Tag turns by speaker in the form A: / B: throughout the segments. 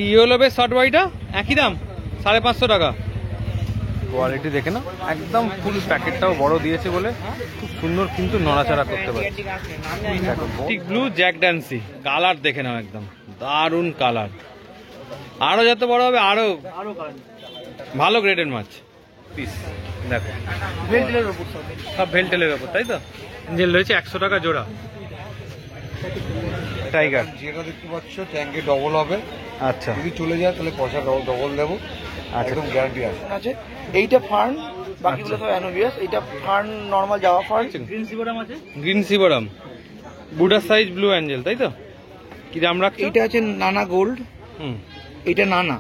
A: Yellow base short বডিটা একই দাম 550 টাকা। কোয়ালিটি দেখে না, একদম ফুল প্যাকেটটাও বড় দিয়েছে বলে খুব সুন্দর কিন্তু নড়াচড়া করতে পারে। ঠিক ব্লু জ্যাক ড্যান্সি কালার দেখে নাও, একদম দারুণ কালার। আরো যত বড় হবে আরো ভালো গ্রেডের মাছ পিস। দেখো সব ভেলটেলের ওপর, তাই তো? এঞ্জেল রয়েছে 100 টাকা জোড়া। টাইগার
B: যেটা দেখতে পাচ্ছ ট্যাঙ্কে ডবল হবে।
A: আচ্ছা,
B: যদি চলে যায় তাহলে পয়সা ডবল দেবো, একদম গ্যারান্টি আছে।
C: এইটা ফার্ন, বাকিগুলো সব অ্যানোবিয়াস। এইটা fern normal Java fern.
A: Green সিবোরাম বুডার সাইজ ব্লু অ্যাঞ্জেল, তাই তো? কি দাম রাখছো?
C: এইটা আছে নানা গোল্ড,
A: হুম,
C: এইটা নানা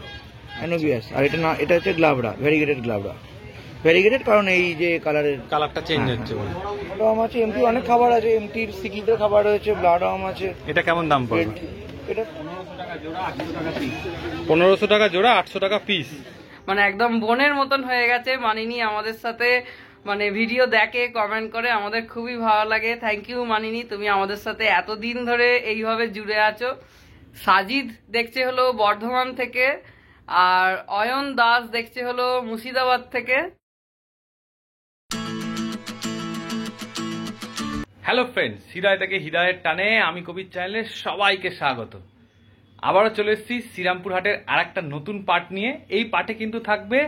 C: অ্যানোবিয়াস। আর এটা না, এটা হচ্ছে গ্লাবড়া, ভেরিগেটেড গ্লাবড়া। ভেরিগেটেড কারণ এই যে
A: কালারটা চেঞ্জ হচ্ছে বলে।
C: আম আছে, এমটি অনেক খাবার আছে, এমটির সিকিটের খাবার রয়েছে, ব্লাড আম আছে।
A: এটা কেমন দাম পড়বে?
C: এটা
A: 1500 টাকা জোড়া, 800 টাকা পিস।
D: মানে একদম বোনের মতন হয়ে গেছে মানিনি আমাদের সাথে, মানে ভিডিও দেখে, কমেন্ট করে, আমাদের খুবই ভালো লাগে। থ্যাংক ইউ মানিনি, তুমি আমাদের সাথে এতদিন ধরে এইভাবে জুড়ে আছো। সাজিদ দেখছে হলো বর্ধমান থেকে, আর অয়ন দাস দেখছে হলো মুর্শিদাবাদ থেকে।
A: হ্যালো ফ্রেন্ডস, হৃদয় থেকে হৃদয়ের টানে আমি কবির চ্যানেলে সবাইকে স্বাগত। আবারও চলে এসেছি শ্রীরামপুর হাটের আর একটা নতুন পার্ট নিয়ে। এই পার্টে কিন্তু থাকবে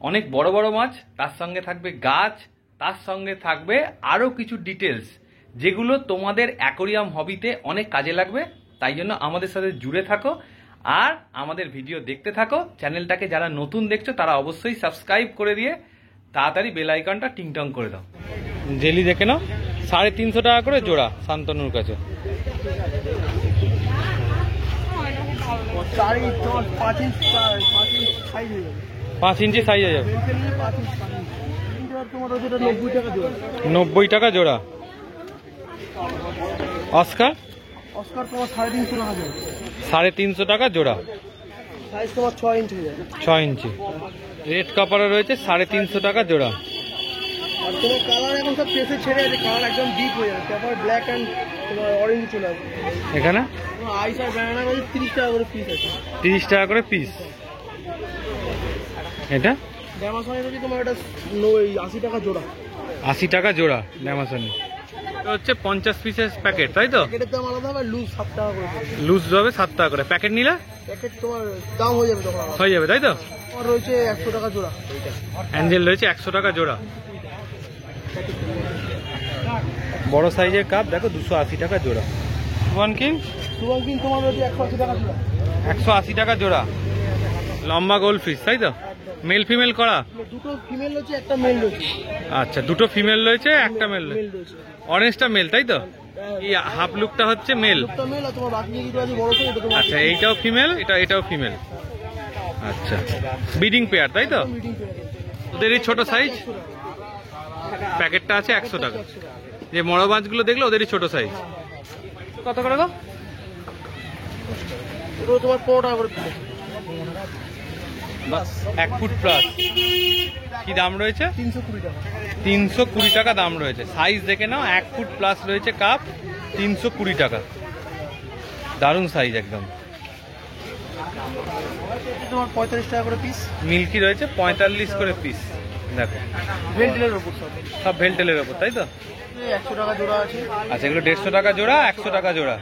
A: অনেক বড় বড় মাছ, তার সঙ্গে থাকবে গাছ, তার সঙ্গে থাকবে আরও কিছু ডিটেলস যেগুলো তোমাদের অ্যাকোরিয়াম হবিতে অনেক কাজে লাগবে। তাই জন্য আমাদের সাথে জুড়ে থাকো আর আমাদের ভিডিও দেখতে থাকো। চ্যানেলটাকে যারা নতুন দেখছো তারা অবশ্যই সাবস্ক্রাইব করে দিয়ে তাড়াতাড়ি বেল আইকনটা টিংটং করে দাও। জেলি দেখে নাও, 350 টাকা করে জোড়া শান্তনুর কাছে। 5 ইঞ্চি সাইজ হয়ে যাবে, 90 টাকা জোড়া। অস্কার
C: অস্কার তোমার 350 টাকা জোড়া,
A: 350 টাকা জোড়া,
C: সাইজ তোমার 6 ইঞ্চি হয়ে যাবে।
A: 6 ইঞ্চি। রেড কাপারে রয়েছে 350 টাকা জোড়া।
C: আর তোমার কালার এখন সব ফেসে ছেড়ে আছে, কালার একদম ডিপ হয়ে যাবে, পেপার ব্ল্যাক অ্যান্ড তোমার অরেঞ্জ চলে আসবে।
A: এখানে
C: তোমার আইস আর ব্যানানা রয়েছে 30 টাকা করে পিস আছে,
A: 30 টাকা করে পিস। এটা
C: ড্যামাসনে রয়েছে তোমার এটা 80 টাকা জোড়া।
A: 80 টাকা জোড়া ড্যামাসনি। এটা হচ্ছে 50 পিসের প্যাকেট, তাই তো?
C: প্যাকেটের দাম আলাদা হবে, লুজ 7 টাকা করে।
A: লুজ হবে 7 টাকা করে, প্যাকেট নিলে
C: প্যাকেট তোমার দাম হয়ে যাবে তখন
A: হয়ে যাবে, তাই তো?
C: তোমার রয়েছে 100 টাকা জোড়া।
A: অ্যাঞ্জেল রয়েছে 100 টাকা জোড়া। বড় সাইজের কাপ দেখো 280 টাকা জোড়া। সুবান কিং
C: তোমার রয়েছে 180 টাকা জোড়া।
A: 180 টাকা জোড়া। লম্বা গোল্ড ফিশ, তাই তো? মেল ফিমেল করা?
C: দুটো ফিমেল রয়েছে, একটা মেল রয়েছে।
A: আচ্ছা, দুটো ফিমেল রয়েছে, একটা মেল রয়েছে। অরেঞ্জটা মেল, তাই তো? এই হাফ লুকটা হচ্ছে মেল।
C: দুটো মেল আর তোমার বাকি যেগুলো আছে বড় সাইজ, এটা তোমার
A: আচ্ছা, এইটাও ফিমেল, এটাও ফিমেল। আচ্ছা, ব্রিডিং পেয়ার, তাই তো?
C: মিটিং করে দেবে।
A: ওদের এই ছোট সাইজ প্যাকেটটা আছে 100 টাকা। যে বড় মাছগুলো দেখলো ওদেরই ছোট সাইজ। কত করে গো?
C: এগুলো তোমার 15 টাকা করে পিস।
A: বাস 1 ফুট প্লাস। কি দাম রয়েছে?
C: 320 টাকা।
A: 320 টাকা দাম রয়েছে। সাইজ দেখে নাও, 1 ফুট প্লাস রয়েছে কাপ, 320 টাকা। দারুণ সাইজ একদম।
C: তোমার 45 টাকা করে পিস।
A: মিল্কি রয়েছে 45 করে পিস। দেখো
C: ভেন্টিলের উপর
A: সব ভেলটেলের ওপর, তাই তো?
C: 100 টাকা জোড়া আছে।
A: আচ্ছা, এগুলো 150 টাকা জোড়া, 100 টাকা জোড়া।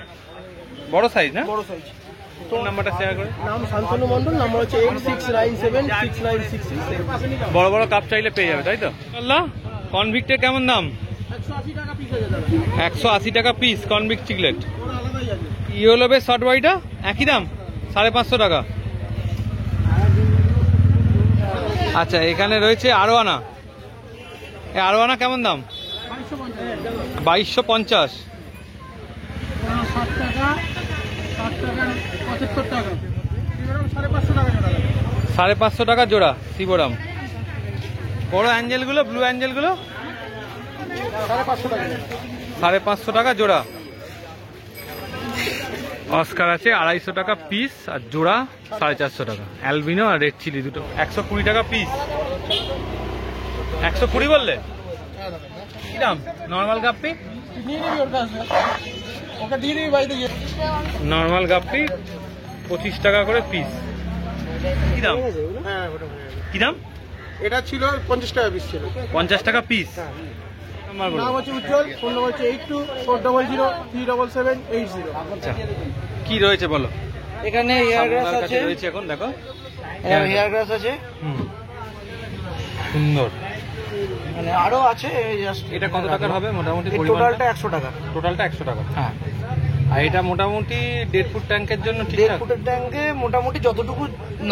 A: বড় সাইজ না?
C: বড় সাইজ।
A: তোর নাম্বারটা শেয়ার করে।
C: নাম শান্তনু মন্ডল, নাম্বার হচ্ছে 86976966।
A: বড় বড় কাপ চাইলে পেয়ে যাবে, তাই তো? আল্লাহ, কনভিক্টের কেমন দাম?
C: 180 টাকা পিস আছে দাদা।
A: 180 টাকা পিস কনভিক্ট চিকলেট।
C: ওরা আলাদাই আছে।
A: ইয়েলো বেস শর্ট বডিটা একই দাম 550 টাকা। আচ্ছা, এখানে রয়েছে আরোয়ানা। এই আরোয়ানা কেমন দাম? 2250।
C: 7 টাকা, 7 টাকা, 75 টাকা। এরকম 550 টাকা জোড়া।
A: 550 টাকা জোড়া সিবোরাম। বড় অ্যাঞ্জেলগুলো, ব্লু অ্যাঞ্জেলগুলো
C: 550 টাকা।
A: 550 টাকা জোড়া। অস্কার আছে 250 টাকা পিস আর জোড়া 450 টাকা। অ্যালবিনো আর রেড চিলি দুটো 120 টাকা পিস। 120 বললে? কি দাম? নর্মাল গাপ্পি
C: নিয়ে নিবি ওর কাছে, ওকে দিয়ে দিবি বাড়িতে গিয়ে।
A: নর্মাল গাপ্পি 25 টাকা করে পিস। কি দাম?
C: হ্যাঁ ওটা হয়ে যাবে।
A: কি দাম?
C: এটা ছিল 50 টাকা পিস ছিল।
A: 50 টাকা পিস।
C: হ্যাঁ।
A: নাম্বার বলো।
C: নাম হচ্ছে উজ্জ্বল, ফোন নাম্বার হচ্ছে 8240037780।
A: আচ্ছা, কি রয়েছে বলো?
E: এখানে হেয়ার গ্রাস
A: আপনার কাছে
E: আছে,
A: রয়েছে এখন দেখো।
E: হেয়ার গ্রাস আছে,
A: হুম, সুন্দর।
E: মানে আরো আছে। জাস্ট
A: এটা কত টাকার হবে মোটামুটি?
E: টোটালটা 100 টাকা।
A: টোটালটা 100 টাকা।
E: হ্যাঁ,
A: আর এটা মোটামুটি 1.5 ফুট ট্যাঙ্কের জন্য
E: 1.5
A: ঠিকঠাক
E: ফুটের ট্যাঙ্কে মোটামুটি যতটুকু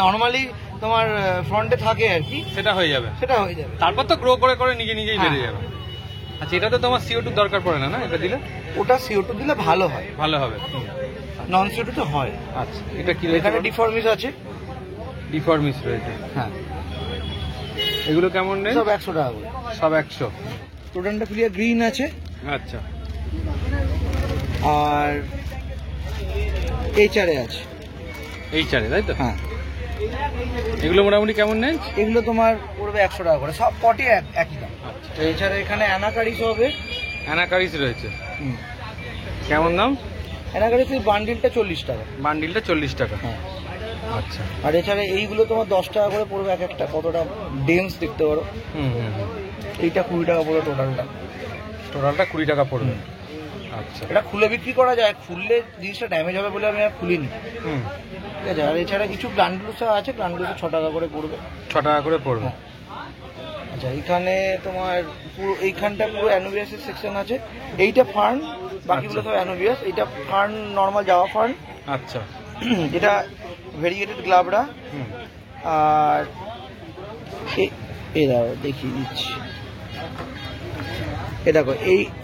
E: নর্মালি তোমার ফ্রন্টে থাকে আর কি,
A: সেটা হয়ে যাবে।
E: সেটা হয়ে যাবে।
A: তারপর তো গ্রো করে করে নিজে নিজেই
E: হ্যাঁ।
A: বেড়ে যাবে। আচ্ছা, এটা তো তোমার CO2 দরকার পড়ে না, না? এটা দিলে
E: ওটা CO2 দিলে ভালো হয়,
A: ভালো হবে।
E: নন CO2 তো হয়।
A: আচ্ছা, এটা কি রয়েছে?
E: এখানে ডিফর্মিস আছে।
A: ডিফর্মিস রয়েছে।
E: হ্যাঁ,
A: এগুলো কেমন নেই?
E: সব 100 টাকা করে।
A: সব 100।
E: টোটালটা ক্লিয়ার গ্রিন আছে।
A: আচ্ছা,
E: আর এইচআরে আছে।
A: এই চারে তাই তো?
E: হ্যাঁ,
A: এগুলো মোটামুটি কেমন নেন?
E: এগুলো তোমার পড়বে 100 টাকা করে, সব পটি একই দাম।
A: আচ্ছা,
E: তো এছাড়া এখানে অ্যানাকারিস হবে।
A: অ্যানাকারিস রয়েছে। কেমন দাম?
E: অ্যানাকারিসের বান্ডিলটা 40 টাকা।
A: বান্ডিলটা 40 টাকা।
E: হ্যাঁ,
A: আচ্ছা।
E: আর এছাড়া এইগুলো তোমার 10 টাকা করে পড়বে এক একটা, কতটা ডেন্স দেখতে পারো।
A: হুম হুম হুম।
E: এইটা 20 টাকা পড়বে টোটালটা।
A: টোটালটা 20 টাকা পড়বে। আচ্ছা।
E: এটা খুলে বিক্রি করা যায়, খুললে জিনিসটা ড্যামেজ হবে বলে আমি আর খুলিনি।
A: হুম,
E: ঠিক আছে। আর এছাড়া কিছু প্লান্টলুসা আছে, প্লান্টলুসা 6 টাকা করে পড়বে।
A: 6 টাকা করে পড়বে।
E: আচ্ছা, এখানে তোমার পুরো এইখানটা পুরো অ্যানোভিয়াসের সেকশন আছে। এইটা ফার্ন, বাকিগুলো সব অ্যানোভিয়াস। এইটা ফার্ন, নর্মাল জাওয়া ফার্ন।
A: আচ্ছা।
E: এটা ভেরিগেটেড গ্লাবরা।
A: হুম,
E: আর এই দাও দেখিয়ে দিচ্ছি। এ দেখো,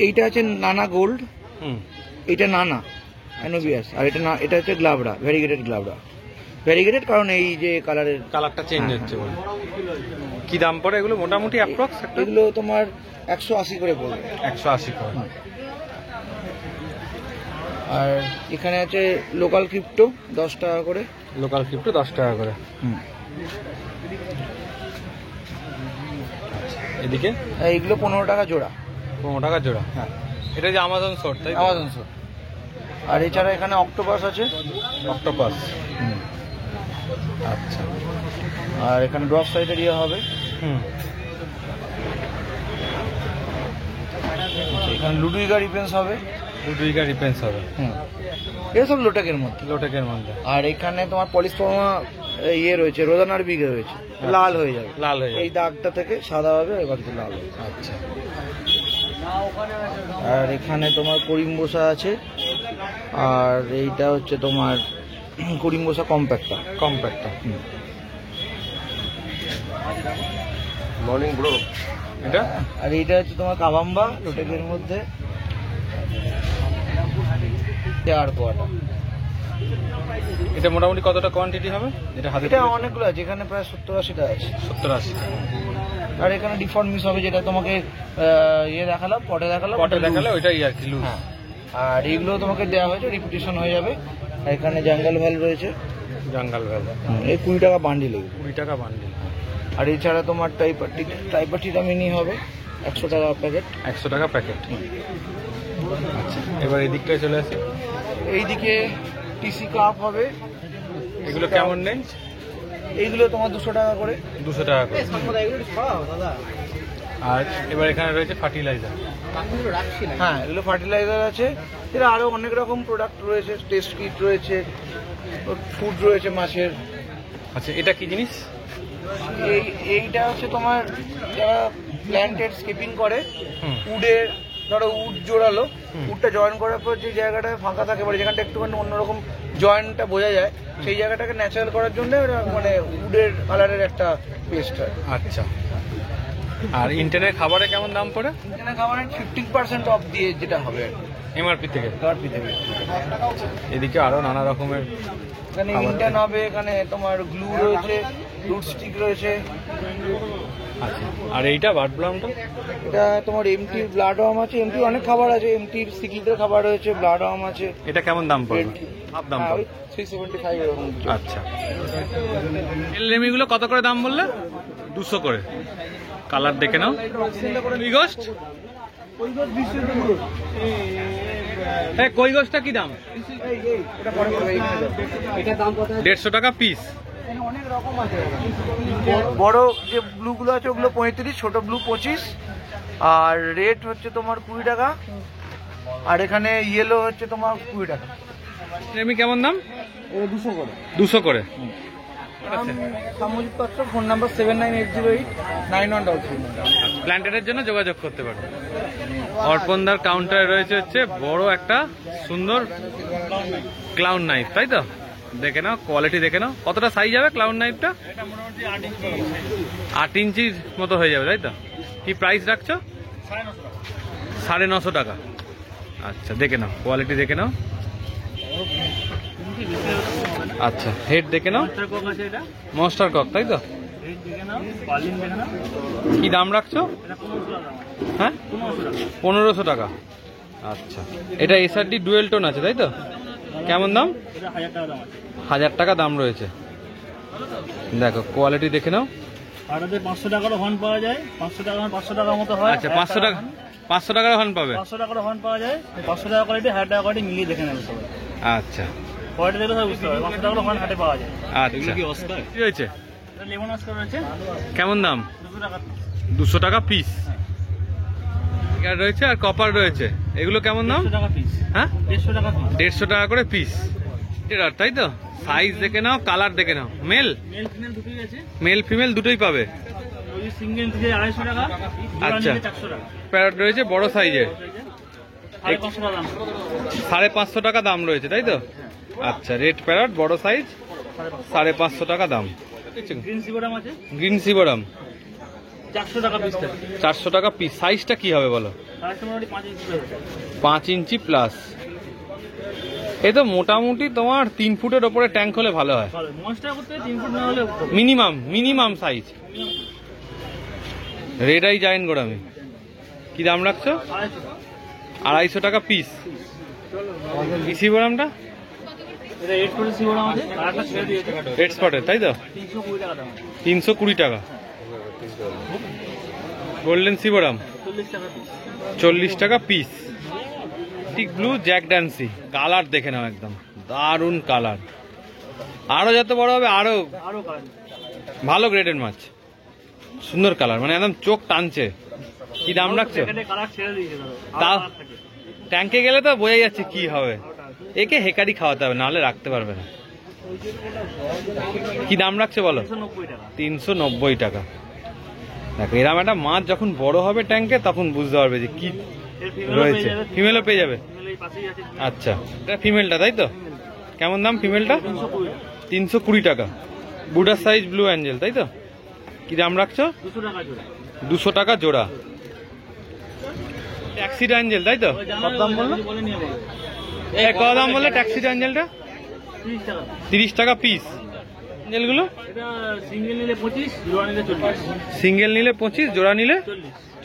E: এইটা আছে নানা গোল্ড,
A: হুম।
E: এইটা নানা অ্যানোভিয়াস, আর এটা হচ্ছে গ্লাবরা, ভেরিগেটেড গ্লাবরা। ভেরিগেটেড কারণ এই যে কালারের
A: কালারটা চেঞ্জ
E: হ্যাঁ,
A: হচ্ছে বলে। কি দাম পড়ে এগুলো মোটামুটি অ্যাপ্রক্স?
E: এগুলো তোমার 180 করে পড়বে।
A: 180 করে।
E: আর এখানে আছে লোকাল ক্রিপ্টো 10 টাকা করে।
A: লোকাল ক্রিপ্টো 10 টাকা করে। এদিকে
E: আর এইগুলো 15 টাকা জোড়া।
A: 15 টাকা জোড়া।
E: হ্যাঁ,
A: এটা যে আমাজন শর্ট, তাই তো?
E: Amazon show. আর এছাড়া এখানে অক্টোপাস আছে।
A: অক্টোপাস। আচ্ছা।
E: আর এখানে ড্রপ সাইডের ইয়ে হবে।
A: হুম।
E: এখানে লুডুইগা রিপেন্স হবে।
A: দুইগা রিপেন্স হবে।
E: এগুলো সব লোটেকের মধ্যে।
A: লোটেকের মধ্যে।
E: আর এখানে তোমার পলিস্পমা ইয়ে রয়েছে, রোজানার বিঘে রয়েছে, লাল হয়ে যাবে।
A: লাল হয়ে
E: এই
A: যাবে।
E: দাগটা থেকে সাদা হবে, এবার থেকে লাল হবে।
A: আচ্ছা।
E: আর এখানে তোমার করিমবোসা আছে। আর এইটা হচ্ছে তোমার করিমবোসা কম্প্যাক্টটা।
A: কম্প্যাক্টটা।
B: Morning bro.
A: এটা
E: আর এইটা হচ্ছে তোমার কাবাম্বা, লোটেকের মধ্যে। আর কোয়াটা,
A: এটা মোটামুটি কতটা কোয়ান্টিটি হবে? এটা হাতে
E: এটা অনেকগুলো আছে, এখানে প্রায় 70-80টা আছে।
A: 70-80 টাকা।
E: আর এখানে ডিফর্মিস হবে, যেটা তোমাকে ইয়ে দেখালাম, পটে দেখালাম।
A: পটে দেখালে ওইটাই আর কি লুজ।
E: হ্যাঁ। আর এইগুলো তোমাকে দেওয়া হয়েছে, রিপিটেশন হয়ে যাবে। আর এখানে জঙ্গল ভাল রয়েছে।
A: জঙ্গল ভ্যালু
E: এই 20 টাকা বান্ডিল।
A: 20 টাকা বান্ডিল।
E: আর এছাড়া তোমার টাইপাটিটা মিনি হবে 100 টাকা প্যাকেট।
A: 100 টাকা প্যাকেট। আচ্ছা, এবার এদিকটায় চলে আসি।
E: এইদিকে টিসি কাপ হবে।
A: এগুলো কেমন নেই?
E: এইগুলো তোমার 200 টাকা করে।
A: 200 টাকা করে। আর এবার এখানে রয়েছে ফার্টিলাইজার।
E: হ্যাঁ, এগুলো ফার্টিলাইজার আছে। এর আরো অনেক রকম প্রোডাক্ট রয়েছে, টেস্ট কিট রয়েছে, ফুড রয়েছে মাছের।
A: আচ্ছা, এটা কি জিনিস?
E: এইটা হচ্ছে তোমার যারা প্ল্যান্টেড স্কিপিং করে,
A: হুম।
E: উডে ধরো উড জোড়ালো,
A: হুম।
E: উডটা জয়েন করার পর যে জায়গাটা ফাঁকা থাকে, মানে যেখানটা একটুখানি অন্যরকম জয়েন্টটা বোঝা যায়, সেই জায়গাটাকে ন্যাচারাল করার জন্য ওটা মানে উডের কালারের একটা পেস্ট হয়।
A: আচ্ছা। আর ইন্টারনেট খাবারে কেমন দাম পড়ে?
E: এখানে খাবারের 15% অফ দিয়ে যেটা হবে আর কি,
A: এমআরপি থেকে।
E: MRP থেকে।
A: এদিকে আরো নানা রকমের।
E: এখানে
A: খাবার
E: ইন্টার্ন হবে, এখানে তোমার গ্লু রয়েছে, রুট স্টিক রয়েছে।
A: আচ্ছা, আর এইটা বার্ড ব্লামটা?
E: এটা তোমার এমটি ব্লাড ওয়ার্ম আছে, এমটি অনেক খাবার আছে, এমটির সিকিলদের খাবার রয়েছে, ব্লাড ওয়ার্ম আছে।
A: এটা কেমন দাম পড়বে? হাফ দাম
E: হ্যাঁ,
A: পড়বে।
E: ওই 375 এরকম।
A: আচ্ছা। রেমিগুলো কত করে দাম বললে? 200 করে। কালার দেখে নাও। কই গোস্ট? হ্যাঁ, কই গোস্টটা কি দাম? 150 টাকা পিস।
E: অনেক রকম আছে। বড় যে ব্লুগুলো আছে ওগুলো 35, ছোট ব্লু 25, আর রেড হচ্ছে তোমার 20 টাকা, আর এখানে ইয়েলো হচ্ছে তোমার 20 টাকা।
A: এমনি কেমন দাম?
E: 200 করে।
A: 200 করে।
E: সামজিৎ পাত্র, ফোন নাম্বার 7980891339।
A: প্ল্যান্টেডের জন্য যোগাযোগ করতে পারো। অর্পণদার কাউন্টারে রয়েছে হচ্ছে বড় একটা সুন্দর ক্লাউন নাইফ, তাই তো? দেখে নাও, কোয়ালিটি দেখে নাও। কতটা সাইজ হবে ক্লাউন নাইফটা? 8 ইঞ্চির মতো হয়ে যাবে, তাই তো? কি প্রাইস রাখছো? 950 টাকা। আচ্ছা, দেখে নাও, কোয়ালিটি দেখে নাও। আচ্ছা, হেড দেখে নাও, মনস্টার কক, তাই তো? কি দাম রাখছো? হ্যাঁ, 1500 টাকা। আচ্ছা, এটা এসআরডি ডুয়েল টোন আছে, তাই তো? কেমন দাম? 1000 টাকা দাম রয়েছে। দেখো, কোয়ালিটি দেখে নাও।
C: আর 500 টাকারও হর্ন পাওয়া যায়, 500 টাকার মতো হয়।
A: আচ্ছা, 500 টাকার হর্ন পাবে।
C: 500 টাকার হর্ন পাওয়া যায়, 500 টাকা কোয়ালিটি, 1000 টাকা কোয়ালিটি মিলিয়ে দেখে নেবে সবাই।
A: আচ্ছা,
C: কোয়ালিটি দেখলে সব বুঝতে হবে। 500 টাকার হর্ন হাটে পাওয়া যায়।
A: আচ্ছা, কি হয়েছে?
C: এটা লেমন অস্কার রয়েছে,
A: কেমন দাম?
C: 200 টাকা।
A: 200 টাকা পিস রয়েছে, আর কপার রয়েছে। এগুলো কেমন দাম?
C: 150 টাকা পিস।
A: হ্যাঁ,
C: 150 টাকা পিস।
A: 150 টাকা করে পিস। তাই তো? সাইজ দেখে নাও, কালার দেখে নাও।
C: মেল ফিমেল দুটোই আছে।
A: মেল ফিমেল দুটোই পাবে।
C: ওই সিঙ্গেল নিলে 250 টাকা, জোড়া
A: আচ্ছা,
C: নিলে 400 টাকা।
A: প্যারট রয়েছে বড় সাইজের,
C: 550 টাকা দাম।
A: 550 টাকা দাম রয়েছে, তাই তো? আচ্ছা, রেড প্যারট বড় সাইজ, 550 টাকা দাম।
C: গ্রিন সিবোরাম আছে,
A: গ্রিন সিবোরাম
C: 400 টাকা পিস।
A: 400 টাকা পিস। সাইজটা কি হবে বলো?
C: সাইজটা মোটামুটি 5 ইঞ্চি হবে।
A: 5 ইঞ্চি প্লাস। এই তো মোটামুটি তোমার 3 ফুটের ওপরে ট্যাঙ্ক হলে ভালো হয়।
C: ভালো মনস্টার করতে 3 ফুট না হলে
A: minimum size. Red eye giant gourami কি দাম রাখছো? 250 টাকা পিস। সিবোরামটা
C: এটা 8 ফুটের সিবোরাম আছে, আর একটা ছেড়ে দিয়েছে
A: রেড স্পটের, তাই তো?
C: 320 টাকা দাম।
A: 320 টাকা। গোল্ডেন সিবোরাম
C: 40 টাকা পিস।
A: 40 টাকা পিস। ঠিক ব্লু জ্যাক ড্যান্সি, কালার দেখে নাও, একদম দারুণ কালার। আরো যত বড় হবে আরো
C: কালার
A: ভালো গ্রেডের মাছ, সুন্দর কালার, মানে একদম চোখ টানছে। কি দাম রাখছো?
C: এখানে কালার ছেড়ে দিয়েছে দাদা।
A: তাও ট্যাঙ্কে গেলে তো বোঝা যাচ্ছে কি হবে। একে হেকারি খাওয়াতে হবে, নাহলে রাখতে পারবে না। কি দাম রাখছে বলো?
C: 390 টাকা।
A: 390 টাকা। দেখো, এরকম একটা মাছ যখন বড় হবে ট্যাঙ্কে, তখন বুঝতে পারবে যে কি রয়েছে। ফিমেলও পেয়ে যাবে।
C: এই পাশেই আছে।
A: আচ্ছা, এটা ফিমেলটা, তাই তো? কেমন দাম ফিমেলটা? 320 টাকা। বুডার সাইজ ব্লু অ্যাঞ্জেল, তাই তো? কি দাম রাখছো?
C: 200 টাকা জোড়া।
A: 200 টাকা জোড়া। ট্যাক্সি অ্যাঞ্জেল, তাই তো? কত দাম বললো?
C: বলে নিয়ে বলো।
A: কত দাম বললো ট্যাক্সি অ্যাঞ্জেলটা?
C: 30 টাকা।
A: 30 টাকা পিস। অ্যাঞ্জেলগুলো
C: এটা সিঙ্গেল নিলে 25, জোড়া নিলে 40।
A: সিঙ্গেল নিলে 25, জোড়া নিলে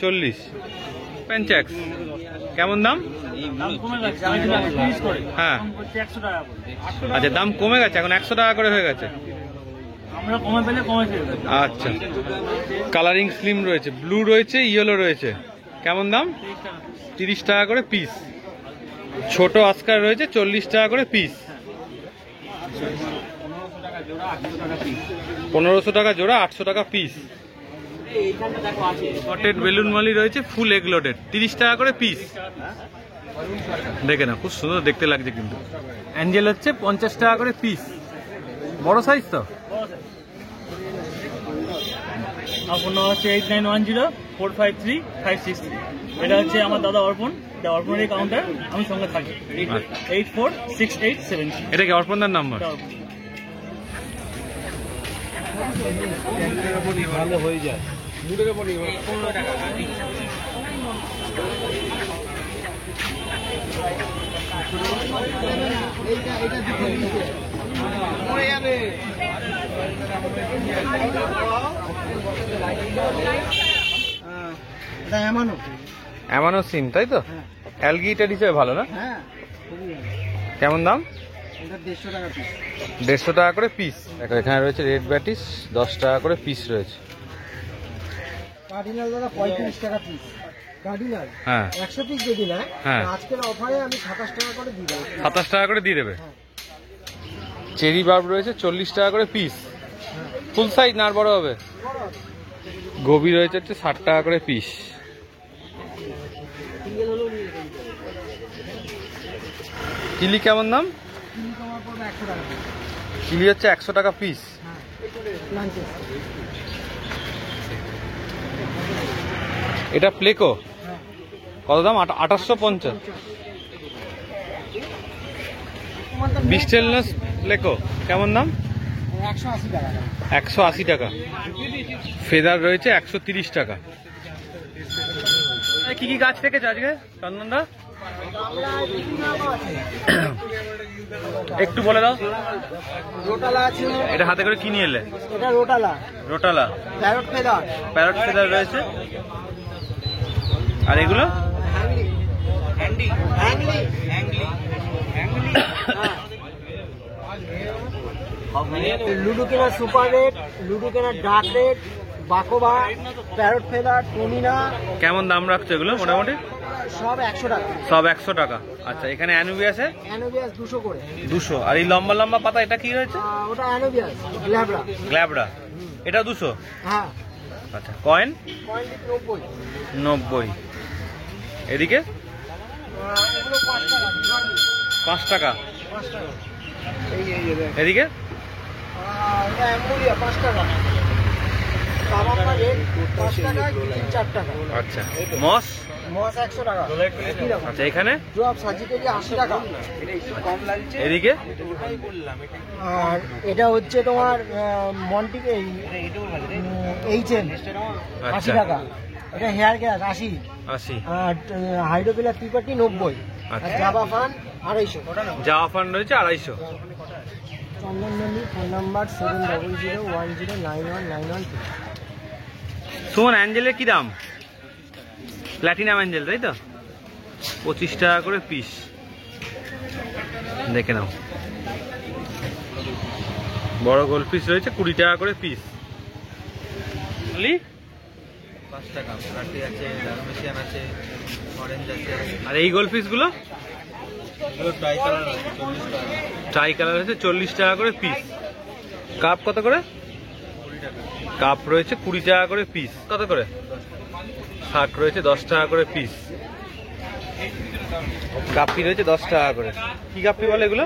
C: 40।
A: 40। প্যানচ্যাক্স কেমন দাম?
C: দাম কমে গেছে, আমি তো 30 করে।
A: হ্যাঁ,
C: এখন করছে 100 টাকা করে।
A: আচ্ছা, দাম কমে গেছে, এখন 100 টাকা করে হয়ে গেছে।
C: আমরা কমে পেলে কমেছে।
A: আচ্ছা, কালারিং স্লিম রয়েছে, ব্লু রয়েছে, ইয়েলো রয়েছে। কেমন দাম? 30 টাকা করে পিস। ছোট অস্কার রয়েছে 40 টাকা করে পিস। 1500 টাকা জোড়া, 800 টাকা পিস। স্পটেড বেলুন মালি রয়েছে ফুল এগ লোডেড, 30 টাকা করে পিস। দেখে না, খুব সুন্দর দেখতে লাগছে কিন্তু। অ্যাঞ্জেল হচ্ছে 50 টাকা করে পিস। বড় সাইজ তো।
C: আমার ফোন নাম্বার হচ্ছে 8910453563। এটা হচ্ছে আমার দাদা অর্পণ, এটা অর্পণের কাউন্টার, আমি সঙ্গে থাকি। 846873।
A: এটা কি অর্পণদার নাম্বার?
B: ভালো হয়ে যায়।
A: অ্যামানো সিম, তাই তো? অ্যালগিটার হিসেবে ভালো না? কেমন দাম? 150 টাকা করে পিস। দেখো, এখানে রয়েছে রেড ব্যাটিস, 10 টাকা করে পিস রয়েছে।
E: কার্ডিনাল দাদা 35 টাকা পিস। কার্ডিনাল
A: হ্যাঁ,
E: 100 পিস যদি না,
A: হ্যাঁ,
E: আজকের অফারে আমি 27 টাকা করে দিয়ে দেবো।
A: 27 টাকা করে দিয়ে দেবে। চেরি বার্ব রয়েছে 40 টাকা করে পিস। ফুল সাইজ না আর বড় হবে? গোবি রয়েছে হচ্ছে 60 টাকা করে পিস। চিলি কেমন দাম? চিলি হচ্ছে 100 টাকা পিস। এটা প্লেকো কত দাম? 2850। বিস্টেলনেস প্লেকো কেমন দাম? 180 টাকা। ফেদার রয়েছে 130 টাকা। কি কি গাছ রেখেছে আজকে চন্দনদা? একটু বলে দাও।
E: রোটালা আছে,
A: এটা হাতে করে কি নিয়ে এলে?
E: এটা রোটালা,
A: রোটালা,
E: প্যারট ফেদার,
A: প্যারট ফেদার রয়েছে। আর এগুলো
E: লুডু কেনার সুপার রেড, লুডু কেনার ডার্ক রেড, বাকোবা, প্যারট ফেদার, টমিনা।
A: কেমন দাম রাখছো এগুলো মোটামুটি?
E: সব 100 টাকা।
A: সব 100 টাকা। আচ্ছা, এখানে অ্যানুবিয়াস আছে
E: অ্যানোবিয়াস 200 করে।
A: 200। আর এই লম্বা লম্বা পাতা এটা কি রয়েছে?
E: ওটা অ্যানোবিয়াস গ্ল্যাবরা।
A: গ্ল্যাবরা, এটা 200।
E: হ্যাঁ,
A: আচ্ছা, কয়েন
E: পয়েন্ট 90।
A: 90। এদিকে
E: এগুলো 5 টাকা।
A: 5 টাকা।
E: 5 টাকা।
A: এদিকে
E: এটা অ্যাম্বুলিয়া 5 টাকা। কাবাম্বা রেড 5 টাকা, 4 টাকা।
A: আচ্ছা, মস
E: মস 100 টাকা। একই রকম।
A: আচ্ছা, এখানে
E: ড্রপ সাজিকেলি 80 টাকা।
A: এদিকে
E: আর এটা হচ্ছে তোমার মন্টি এইচএম 80
A: আচ্ছা,
E: টাকা। এটা হেয়ার গ্যাস 80।
A: 80।
E: আর হাইড্রোপিলা ত্রিপাটি 90। আর
A: আচ্ছা।
E: জাবা ফান 250।
A: জাওয়া ফান্ড রয়েছে 250।
E: চন্দন নন্দী, ফোন নাম্বার 701010919192।
A: সুমন, অ্যাঞ্জেলের কি দাম? প্ল্যাটিনাম অ্যাঞ্জেল তাই তো? 25 টাকা করে পিস। দেখে নাও, বড় গোল পিস রয়েছে 20 টাকা করে পিস।
B: 5 টাকা। প্লাটি আছে, ডারমেশিয়ান আছে, অরেঞ্জ আছে।
A: আর এই গোল পিস গুলো
B: এগুলো ট্রাই কালার আছে 40 টাকা।
A: ট্রাই কালার হচ্ছে 40 টাকা করে পিস। কাপ কত করে?
B: 20 টাকা।
A: কাপ রয়েছে 20 টাকা করে পিস। কত করে? শাক রয়েছে 10 টাকা করে পিস। কাপি রয়েছে 10 টাকা করে। কি কাপি বলে এগুলো?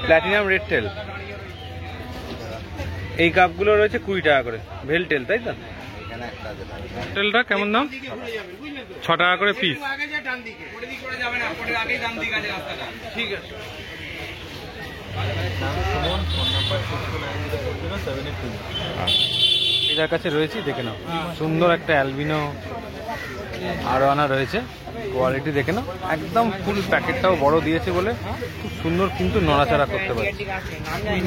A: Platinum red tail. এই কাপগুলো রয়েছে 20 টাকা করে। ভেল টেল তাই তো? টেলটা কেমন দাম? 6 টাকা করে পিস। ঠিক আছে। এটার কাছে রয়েছে, দেখে নাও। সুন্দর একটা অ্যালবিনো আরো আনা রয়েছে, কোয়ালিটি দেখে নাও। একদম ফুল প্যাকেটটাও বড় দিয়েছে বলে খুব সুন্দর কিন্তু নড়াচড়া করতে পারছে।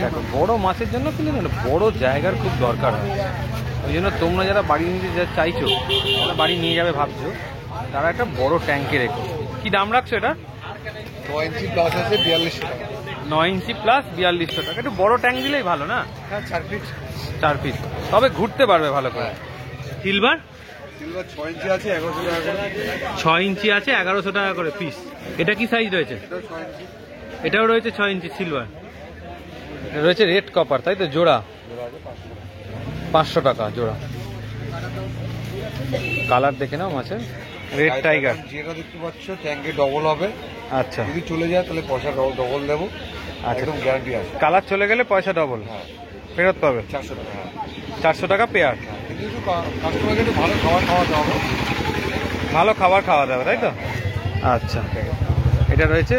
A: দেখো, বড় মাছের জন্য কিন্তু বড় জায়গার খুব দরকার হয়। ওই জন্য তোমরা যারা বাড়ি নিতে যা চাইছো, যারা বাড়ি নিয়ে যাবে ভাবছো, তারা একটা বড় ট্যাঙ্কে রেখো। কি দাম রাখছো এটা?
B: 9 ইঞ্চি প্লাস আছে 42 টাকা।
A: 9 ইঞ্চি প্লাস 42 টাকা। একটু বড় ট্যাঙ্ক দিলেই ভালো না?
B: হ্যাঁ, 4 ফিট।
A: 4 পিস, তবে ঘুরতে পারবে ভালো করে। সিলভার
B: সিলভার 6 ইঞ্চি আছে 1100 টাকা করে।
A: 6 ইঞ্চি আছে 1100 টাকা করে পিস। এটা কি সাইজ রয়েছে?
B: এটাও 6 ইঞ্চি।
A: এটাও রয়েছে 6 ইঞ্চি সিলভার। রয়েছে রেড কপার তাই তো? জোড়া 500 টাকা জোড়া। কালার দেখে নাও মাছের। Red tiger.
B: যেটা দেখতে পাচ্ছ ট্যাঙ্কে ডবল হবে।
A: আচ্ছা
B: যদি চলে যায় তাহলে পয়সা ডবল দেবো।
A: আচ্ছা,
B: একদম গ্যারান্টি আছে।
A: কালার চলে গেলে পয়সা ডবল
B: হ্যাঁ,
A: ফেরত পাবে।
B: 400 টাকা। হ্যাঁ,
A: 400 টাকা পেয়ার।
B: কিন্তু একটু কাস্টমারকে একটু ভালো খাবার খাওয়াতে হবে।
A: ভালো খাবার খাওয়া যাবে তাই তো? আচ্ছা, এটা রয়েছে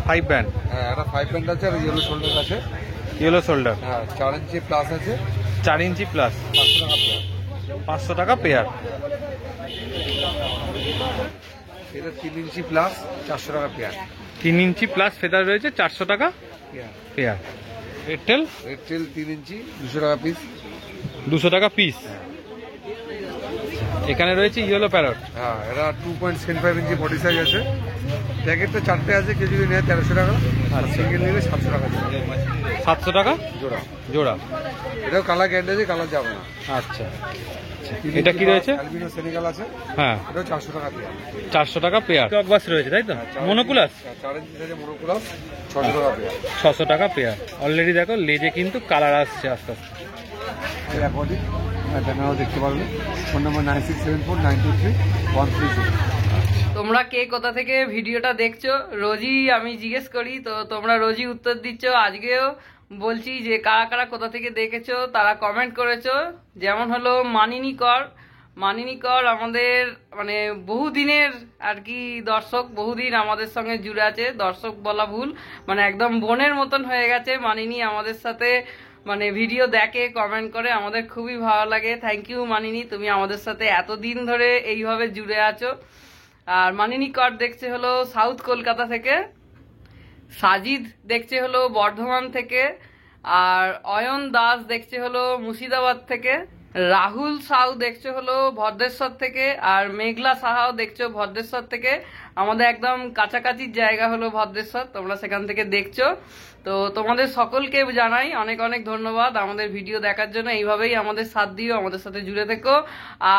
A: 5 ব্যান্ড।
B: হ্যাঁ, একটা 5 প্যান্ট আছে আর ইয়েলো শোল্ডার আছে।
A: Yellow shoulder.
B: হ্যাঁ, 4 ইঞ্চি প্লাস আছে।
A: 4 ইঞ্চি প্লাস
B: 500 টাকা পেয়ার।
A: 500 টাকা পেয়ার।
B: এটা 3 ইঞ্চি প্লাস 400 টাকা পেয়ার।
A: 3 ইঞ্চি প্লাস ফেদার রয়েছে 400 টাকা pair. Red tail
B: red tail 3 ইঞ্চি 200 টাকা পিস।
A: 200 টাকা পিস। এখানে রয়েছে ইয়েলো প্যারট।
B: হ্যাঁ, এটা 2.75 ইঞ্চি বডি সাইজ আছে। প্যাকেটটা 4টে আছে, কেউ যদি নেয় 1300 টাকা। আর সিঙ্গেল নিলে 700 টাকা।
A: 700 টাকা
F: জোড়া।
A: জোড়া।
F: এটাও কালার গ্যারান্টি আছে, কালার যাবে না।
A: আচ্ছা, এটা কি রয়েছে?
F: অ্যালবিনো সেনেগাল আছে,
A: হ্যাঁ,
F: এটাও 400 টাকা পেয়ার।
A: 400 টাকা পেয়ার। টকবাস রয়েছে তাই তো? মনোকুলাস
F: 4 ইঞ্চি সাইজের মনোকুলাস 600 টাকা পেয়ার।
A: 600 টাকা পেয়ার। অলরেডি দেখো লেজে কিন্তু কালার আসছে আস্তে আস্তে।
F: এই অ্যাকর্ডিং ব্যানারও দেখতে পারবে। Phone number 9674923136।
D: তোমরা কে কোথা থেকে ভিডিওটা দেখছো রোজই আমি জিজ্ঞেস করি, তো তোমরা রোজই উত্তর দিচ্ছ। আজকেও বলছি যে কারা কারা কোথা থেকে দেখেছো তারা কমেন্ট করেছো। যেমন হলো মানিনী কর আমাদের মানে বহুদিনের আর কি দর্শক, বহুদিন আমাদের সঙ্গে জুড়ে আছে। দর্শক বলা ভুল, মানে একদম বোনের মতন হয়ে গেছে মানিনী। আমাদের সাথে মানে ভিডিও দেখে, কমেন্ট করে, আমাদের খুবই ভালো লাগে। থ্যাংক ইউ মানিনী, তুমি আমাদের সাথে এতদিন ধরে এইভাবে জুড়ে আছো। আর মানিনী কর দেখছে হলো সাউথ কলকাতা থেকে, সাজিদ দেখছে হলো বর্ধমান থেকে, আর অয়ন দাস দেখছে হলো মুর্শিদাবাদ থেকে, রাহুল সাউ দেখছে হলো ভদ্রেশ্বর থেকে, আর মেঘলা সাহাও দেখছো ভদ্রেশ্বর থেকে। আমাদের একদম কাছাকাছির জায়গা হলো ভদ্রেশ্বর, তোমরা সেখান থেকে দেখছো। তো তোমাদের সকলকে জানাই অনেক অনেক ধন্যবাদ আমাদের ভিডিও দেখার জন্য। এইভাবেই আমাদের সাথ দিও, আমাদের সাথে জুড়ে থেকো।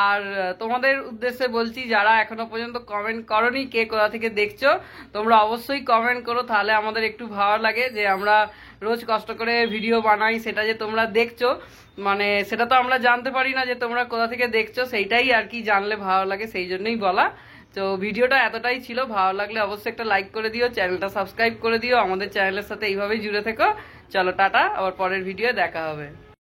D: আর তোমাদের উদ্দেশ্যে বলছি, যারা এখনো পর্যন্ত কমেন্ট করনি কে কোথা থেকে দেখছো, তোমরা অবশ্যই কমেন্ট করো, তাহলে আমাদের একটু ভালো লাগে যে আমরা রোজ কষ্ট করে ভিডিও বানাই, সেটা যে তোমরা দেখছো মানে সেটা তো আমরা জানতে পারি না যে তোমরা কোথা থেকে দেখছো, সেইটাই আর কি জানলে ভালো লাগে, সেই জন্যই বলা। তো ভিডিওটা এতটাই ছিল, ভালো লাগলে অবশ্যই একটা লাইক করে দিও, চ্যানেলটা সাবস্ক্রাইব করে দিও, আমাদের চ্যানেলের সাথে এইভাবেই জুড়ে থেকো। চলো টাটা, আবার পরের ভিডিও দেখা হবে।